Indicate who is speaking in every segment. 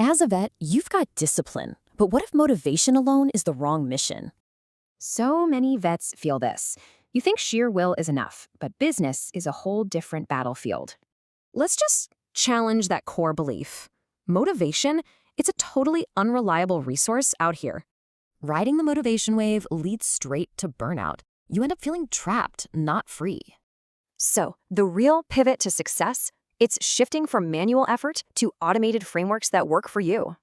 Speaker 1: As a vet, you've got discipline. But what if motivation alone is the wrong mission?
Speaker 2: So many vets feel this. You think sheer will is enough, but business is a whole different battlefield. Let's just challenge that core belief. Motivation, it's a totally unreliable resource out here.
Speaker 1: Riding the motivation wave leads straight to burnout. You end up feeling trapped, not free.
Speaker 3: So, the real pivot to success, it's shifting from manual effort to automated frameworks that work for you.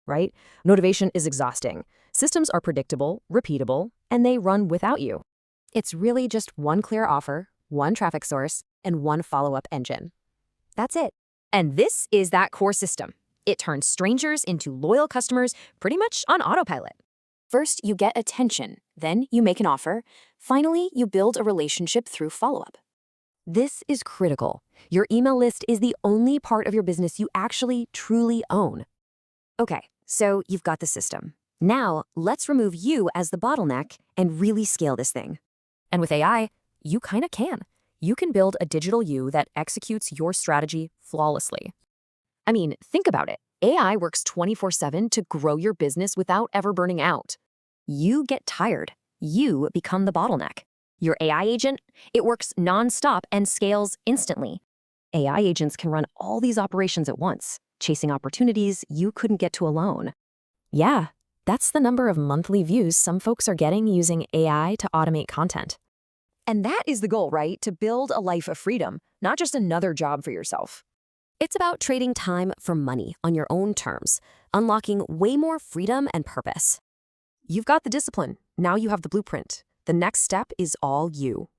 Speaker 4: Right? Motivation is exhausting. Systems are predictable, repeatable, and they run without you. It's really just one clear offer, one traffic source, and one follow-up engine. That's it.
Speaker 3: And this is that core system. It turns strangers into loyal customers pretty much on autopilot. First, you get attention. Then you make an offer. Finally, you build a relationship through follow-up.
Speaker 4: This is critical. Your email list is the only part of your business you actually truly own.
Speaker 3: Okay, so you've got the system. Now, let's remove you as the bottleneck and really scale this thing.
Speaker 4: And with AI, you kind of can. You can build a digital you that executes your strategy flawlessly.
Speaker 3: I mean, think about it. AI works 24/7 to grow your business without ever burning out. You get tired. You become the bottleneck. Your AI agent, it works nonstop and scales instantly. AI agents can run all these operations at once, chasing opportunities you couldn't get to alone.
Speaker 4: Yeah, that's the number of monthly views some folks are getting using AI to automate content.
Speaker 3: And that is the goal, right? To build a life of freedom, not just another job for yourself.
Speaker 4: It's about trading time for money on your own terms, unlocking way more freedom and purpose. You've got the discipline. Now you have the blueprint. The next step is all you.